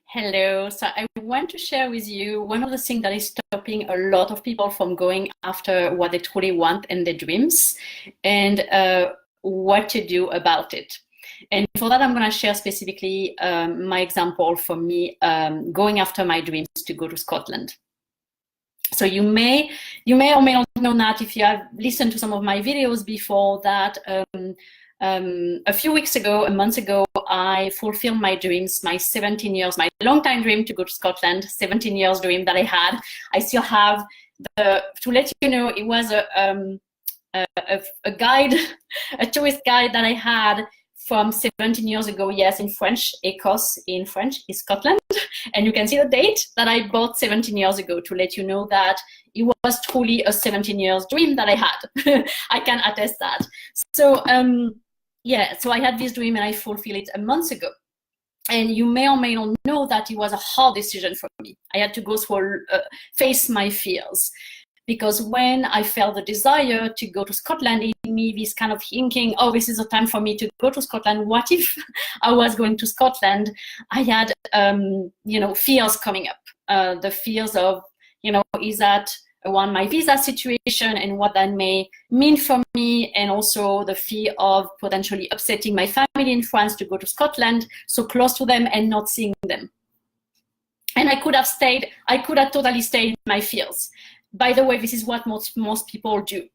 Hello. So I want to share with you one of the things that is stopping a lot of people from going after what they truly want and their dreams, and what to do about it. And for that, I'm going to share specifically my example for me going after my dreams to go to Scotland. So you may or may not know that if you have listened to some of my videos before that. A few weeks ago, a month ago, I fulfilled my dreams, my 17 years, my long time dream to go to Scotland, 17 years dream that I had. I still have to let you know, it was a guide, a tourist guide that I had from 17 years ago, yes, in French, Écosse in French is Scotland. And you can see the date that I bought 17 years ago to let you know that it was truly a 17 years dream that I had. I can attest that. So, yeah, so I had this dream and I fulfilled it a month ago. And you may or may not know that it was a hard decision for me. I had to go through, face my fears. Because when I felt the desire to go to Scotland, in me, this kind of thinking, oh, this is a time for me to go to Scotland. What if I was going to Scotland? I had, fears coming up. The fears of, is that around my visa situation and what that may mean for me, and also the fear of potentially upsetting my family in France to go to Scotland, so close to them and not seeing them. And I could have totally stayed in my fears. By the way, this is what most people do.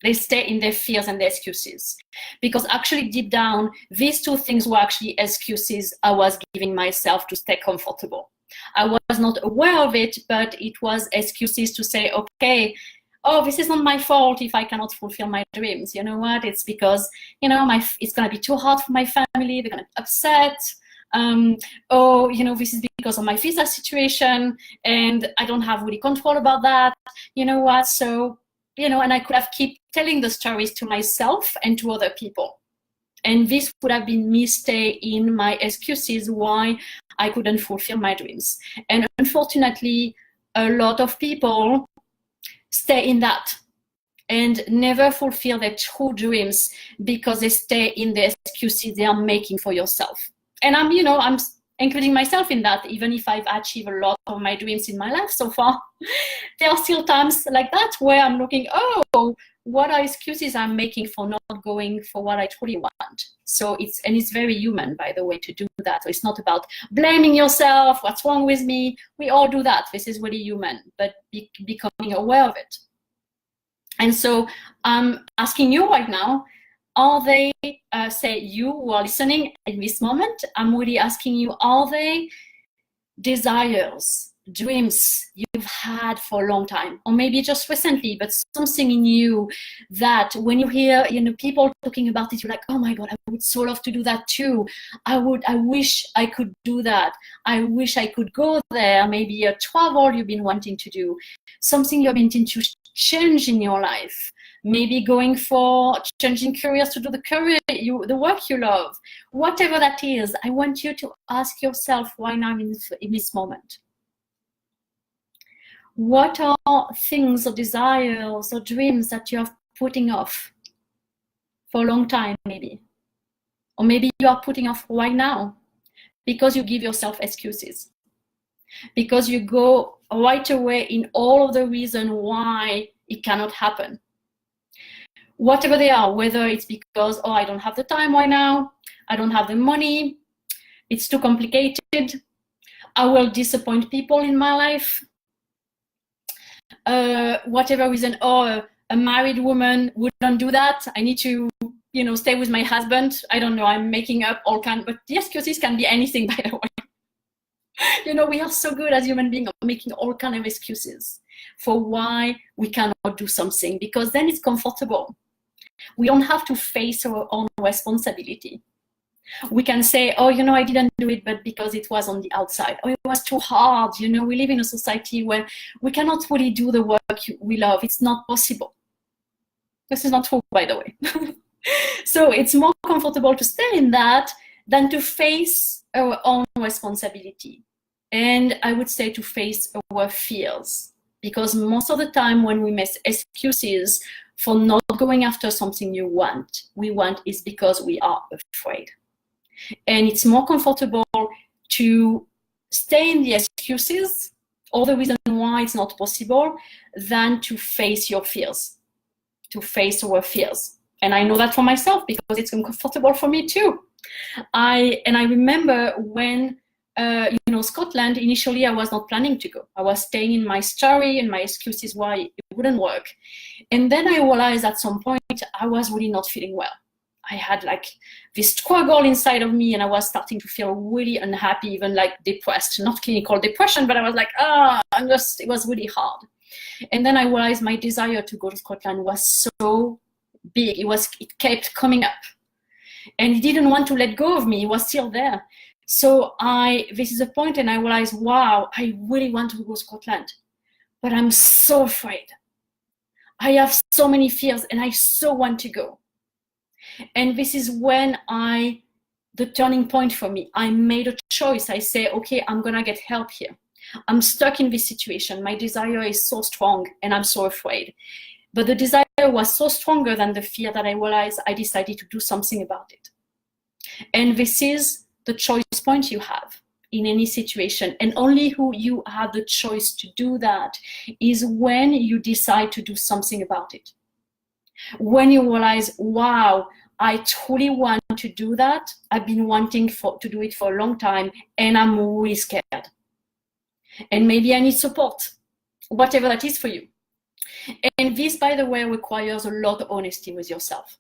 They stay in their fears and their excuses. Because actually deep down, these two things were actually excuses I was giving myself to stay comfortable. I was not aware of it, but it was excuses to say, okay, oh, this is not my fault if I cannot fulfill my dreams. You know what? It's because, it's going to be too hard for my family. They're going to be upset. This is because of my visa situation and I don't have really control about that. You know what? So, and I could have keep telling the stories to myself and to other people. And this would have been me stay in my excuses why I couldn't fulfill my dreams. And unfortunately, a lot of people stay in that and never fulfill their true dreams because they stay in the excuses they are making for yourself. And I'm including myself in that, even if I've achieved a lot of my dreams in my life so far. There are still times like that where I'm looking, oh, what are excuses I'm making for not going for what I truly want? So it's very human, by the way, to do that. So it's not about blaming yourself, what's wrong with me. We all do that. This is really human, but becoming aware of it. And so I'm asking you right now, are they, say you who are listening in this moment, I'm really asking you, are they desires, dreams you've had for a long time, or maybe just recently, but something in you that when you hear, people talking about it, you're like, oh my God, I would so love to do that too. I wish I could do that. I wish I could go there. Maybe a travel you've been wanting to do, something you've been wanting to change in your life. Maybe going for changing careers to do the work you love, whatever that is. I want you to ask yourself right now in this moment. What are things or desires or dreams that you are putting off for a long time, maybe? Or maybe you are putting off right now because you give yourself excuses. Because you go right away in all of the reasons why it cannot happen. Whatever they are, whether it's because, oh, I don't have the time right now, I don't have the money, it's too complicated, I will disappoint people in my life, whatever reason, or a married woman wouldn't do that, I need to, stay with my husband, I don't know, I'm making up all kinds, but the excuses can be anything, by the way. We are so good as human beings of making all kinds of excuses for why we cannot do something, because then it's comfortable. We don't have to face our own responsibility. We can say, oh, I didn't do it, but because it was on the outside. Oh, it was too hard. We live in a society where we cannot really do the work we love. It's not possible. This is not true, by the way. So it's more comfortable to stay in that than to face our own responsibility. And I would say to face our fears. Because most of the time when we make excuses for not going after something we want is because we are afraid. And it's more comfortable to stay in the excuses or the reason why it's not possible than to face your fears, to face our fears. And I know that for myself because it's uncomfortable for me too. I remember when, Scotland, initially I was not planning to go. I was staying in my story and my excuses why it wouldn't work. And then I realized at some point I was really not feeling well. I had like this struggle inside of me and I was starting to feel really unhappy, even like depressed, not clinical depression, but I was like, it was really hard. And then I realized my desire to go to Scotland was so big. It kept coming up. And he didn't want to let go of me. He was still there. So this is a point, and I realized, wow, I really want to go to Scotland, but I'm so afraid. I have so many fears, and I so want to go. And this is when the turning point for me. I made a choice. I say, okay, I'm gonna get help here. I'm stuck in this situation. My desire is so strong, and I'm so afraid. But the desire was so stronger than the fear that I realized I decided to do something about it. And this is the choice point you have in any situation. And only who you have the choice to do that is when you decide to do something about it. When you realize, wow, I truly want to do that. I've been wanting to do it for a long time, and I'm really scared. And maybe I need support, whatever that is for you. And this, by the way, requires a lot of honesty with yourself.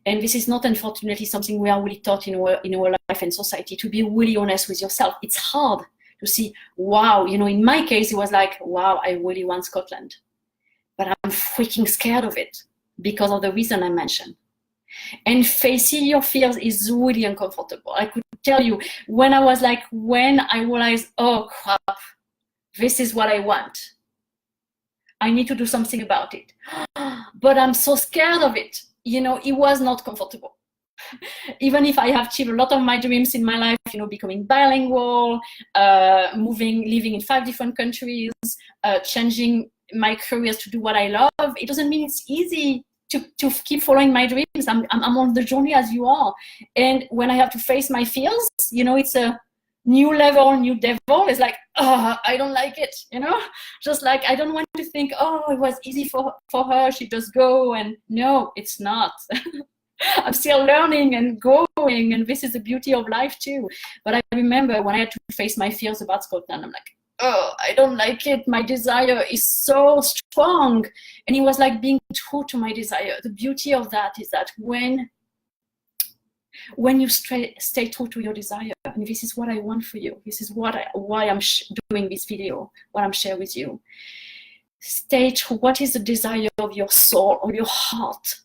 And this is not, unfortunately, something we are really taught in our life and society, to be really honest with yourself. It's hard to see, wow, in my case, it was like, wow, I really want Scotland. But I'm freaking scared of it because of the reason I mentioned. And facing your fears is really uncomfortable. I could tell you, when I realized, oh crap, this is what I want. I need to do something about it. But I'm so scared of it. It was not comfortable. Even if I have achieved a lot of my dreams in my life, becoming bilingual, living in 5 different countries, changing my careers to do what I love, it doesn't mean it's easy to keep following my dreams. I'm on the journey as you are. And when I have to face my fears, it's a new level, new devil. It's like, I don't like it, just like I don't want to think, oh, it was easy for her, she just go. And no, it's not. I'm still learning and growing, and this is the beauty of life too. But I remember when I had to face my fears about Scotland, I'm like, oh, I don't like it. My desire is so strong. And it was like being true to my desire. The beauty of that is that when you stay true to your desire, and this is what I want for you, this is why I'm doing this video, what I'm sharing with you. Stay true. What is the desire of your soul or your heart?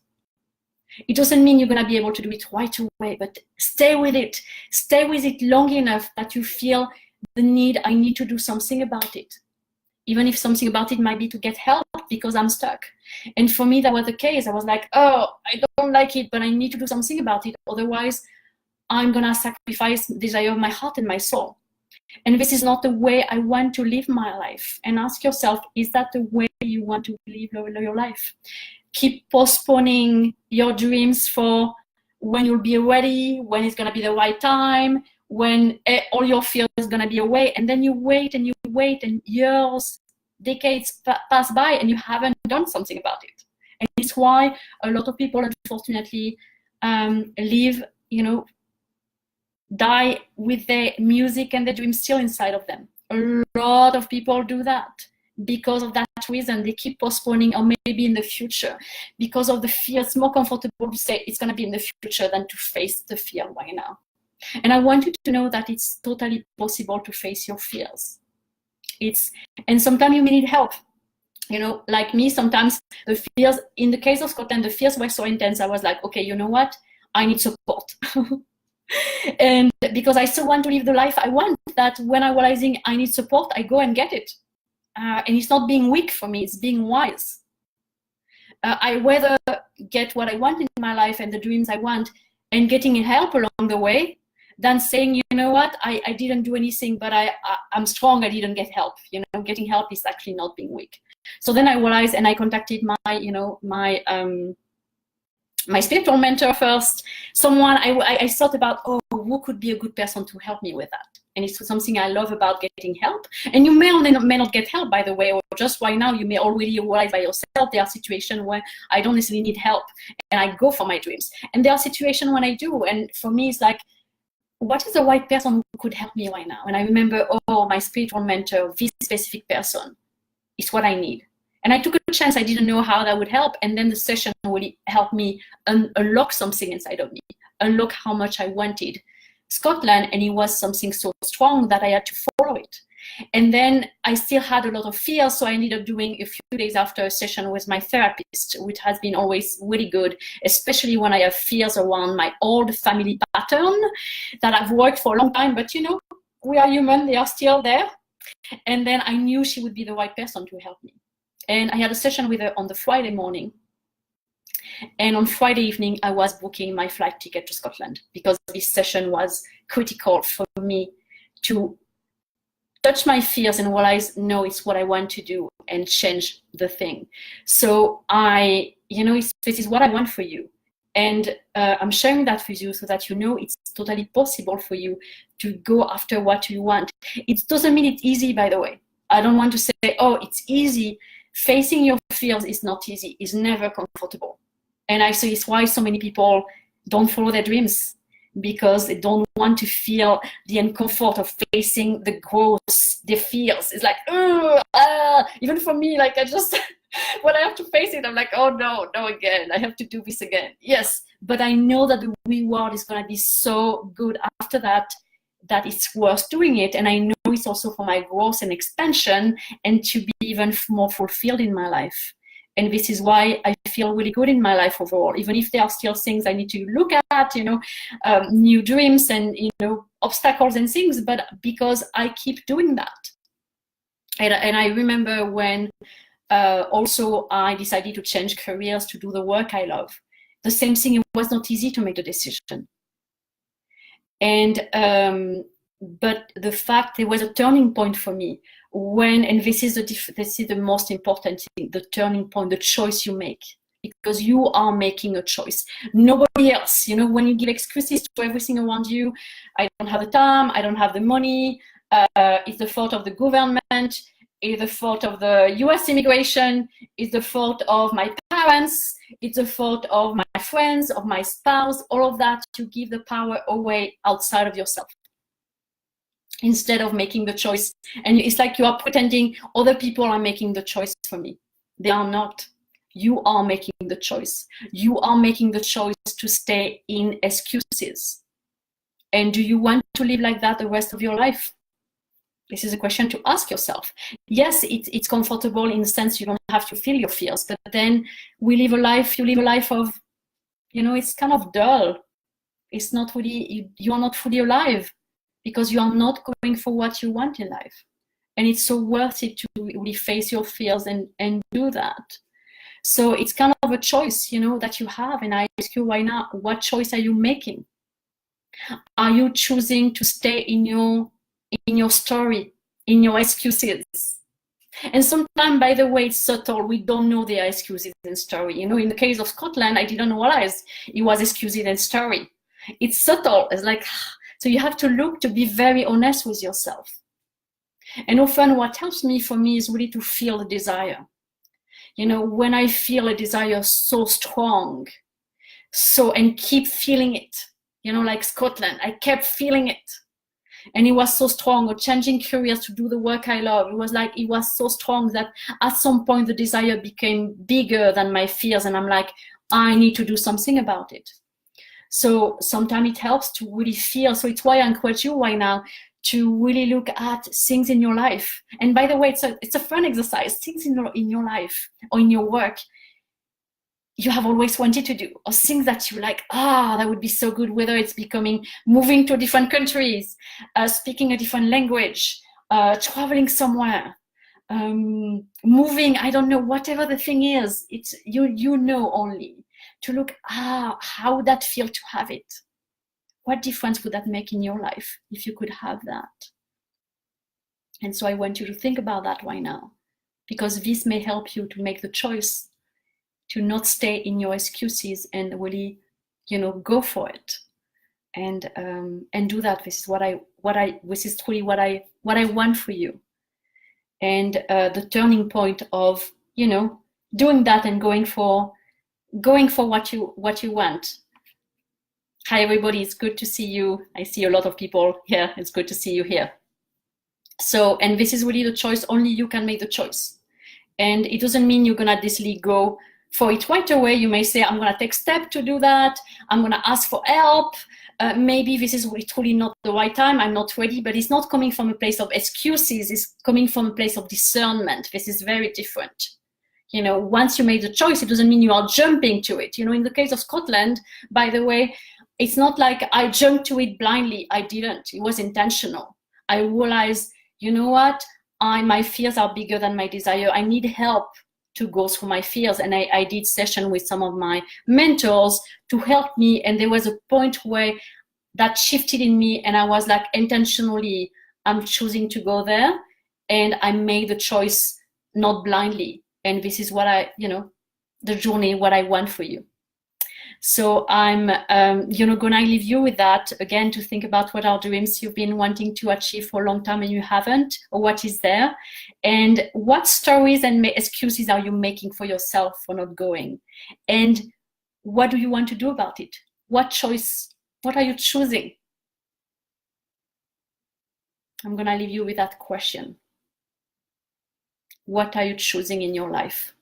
It doesn't mean you're going to be able to do it right away, but stay with it. Stay with it long enough that you feel the need, I need to do something about it. Even if something about it might be to get help because I'm stuck. And for me, that was the case. I was like, oh, I don't like it, but I need to do something about it. Otherwise, I'm going to sacrifice the desire of my heart and my soul. And this is not the way I want to live my life. And ask yourself, is that the way you want to live your life? Keep postponing your dreams for when you'll be ready, when it's going to be the right time, when all your fears is going to be away. And then you wait and years, decades pass by and you haven't done something about it. And it's why a lot of people, unfortunately, die with their music and their dreams still inside of them. A lot of people do that because of that reason. They keep postponing, or maybe in the future, because of the fear. It's more comfortable to say it's going to be in the future than to face the fear right now. And I want you to know that it's totally possible to face your fears. And sometimes you may need help. Like me, sometimes the fears, in the case of Scotland, the fears were so intense. I was like, okay, you know what? I need support. And because I still want to live the life I want, that when I'm realizing I need support, I go and get it. And it's not being weak for me, it's being wise. I rather get what I want in my life and the dreams I want and getting help along the way than saying, you know what, I didn't do anything, but I'm strong, I didn't get help. Getting help is actually not being weak. So then I realized, and I contacted my spiritual mentor first, someone I thought about, who could be a good person to help me with that. And it's something I love about getting help. And you may or may not get help, by the way, or just right now, you may already realize by yourself there are situations where I don't necessarily need help and I go for my dreams. And there are situations when I do. And for me, it's like, what is the right person who could help me right now? And I remember, oh, my spiritual mentor, this specific person is what I need. And I took a chance. I didn't know how that would help. And then the session really helped me unlock something inside of me, unlock how much I wanted Scotland. And it was something so strong that I had to follow it. And then I still had a lot of fear. So I ended up doing a few days after a session with my therapist, which has been always really good, especially when I have fears around my old family pattern that I've worked for a long time. But, you know, we are human. They are still there. And then I knew she would be the right person to help me. And I had a session with her on the Friday morning. And on Friday evening, I was booking my flight ticket to Scotland because this session was critical for me to touch my fears and realize, no, it's what I want to do and change the thing. So this is what I want for you. And I'm sharing that with you so that you know it's totally possible for you to go after what you want. It doesn't mean it's easy, by the way. I don't want to say, oh, it's easy. Facing your fears is not easy. It's never comfortable. And I see it's why so many people don't follow their dreams, because they don't want to feel the uncomfort of facing the growth, the fears. It's like, even for me, like I just, when I have to face it, I'm like, oh no again, I have to do this again. Yes, but I know that the reward is gonna be so good after that, that it's worth doing it. And I know it's also for my growth and expansion and to be even more fulfilled in my life. And this is why I feel really good in my life overall, even if there are still things I need to look at, new dreams and, obstacles and things, but because I keep doing that. And I remember when also I decided to change careers to do the work I love. The same thing, it was not easy to make the decision. And but the fact there was a turning point for me when, and this is the most important thing, the turning point, the choice you make, because you are making a choice. Nobody else. When you give excuses to everything around you, I don't have the time, I don't have the money, it's the fault of the government, it's the fault of the US immigration, it's the fault of my parents, it's the fault of my friends, of my spouse, all of that, to give the power away outside of yourself instead of making the choice. And it's like you are pretending other people are making the choice for me. They are not. You are making the choice. You are making the choice to stay in excuses. And do you want to live like that the rest of your life? This is a question to ask yourself. Yes, it's comfortable in the sense you don't have to feel your fears, but then you live a life of, it's kind of dull. It's not really, you are not fully alive because you are not going for what you want in life. And it's so worth it to really face your fears and do that. So it's kind of a choice, that you have. And I ask you right now, what choice are you making? Are you choosing to stay in your story, in your excuses? And sometimes, by the way, it's subtle. We don't know their excuses and story. In the case of Scotland, I didn't realize it was excuses and story. It's subtle. It's like, so you have to look to be very honest with yourself. And often what helps me is really to feel the desire. When I feel a desire so strong, and keep feeling it, like Scotland, I kept feeling it. And it was so strong, or changing careers to do the work I love. It was so strong that at some point the desire became bigger than my fears. And I'm like, I need to do something about it. So sometimes it helps to really feel. So it's why I encourage you right now to really look at things in your life. And by the way, it's a fun exercise. Things in your life or in your work you have always wanted to do, or things that you like, that would be so good, whether it's moving to different countries, speaking a different language, traveling somewhere, moving, I don't know, whatever the thing is, it's only to look, how would that feel to have it? What difference would that make in your life if you could have that? And so I want you to think about that right now, because this may help you to make the choice to not stay in your excuses and really, go for it. and do that. This is this is truly what I want for you. And the turning point of, you know, doing that and going for what you want. Hi everybody, it's good to see you. I see a lot of people here. It's good to see you here. So, and this is really the choice. Only you can make the choice. And it doesn't mean you're gonna necessarily go for it right away. You may say, I'm gonna take steps to do that. I'm gonna ask for help. Maybe this is truly not the right time. I'm not ready, but it's not coming from a place of excuses. It's coming from a place of discernment. This is very different. You know, once you made the choice, it doesn't mean you are jumping to it. You know, in the case of Scotland, by the way, it's not like I jumped to it blindly. I didn't. It was intentional. I realized, you know what? My fears are bigger than my desire. I need help to go through my fears. And I did session with some of my mentors to help me. And there was a point where that shifted in me. And I was like, intentionally, I'm choosing to go there. And I made the choice, not blindly. And this is what you know, the journey, what I want for you. So I'm, you know, gonna leave you with that again, to think about what are dreams you've been wanting to achieve for a long time and you haven't, or what is there, and what stories and excuses are you making for yourself for not going, and what do you want to do about it? What choice? What are you choosing? I'm gonna leave you with that question. What are you choosing in your life?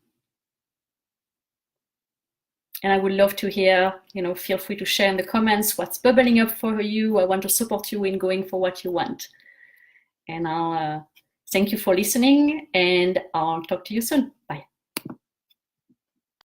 And I would love to hear, you know, feel free to share in the comments what's bubbling up for you. I want to support you in going for what you want. And I'll thank you for listening, and I'll talk to you soon. Bye.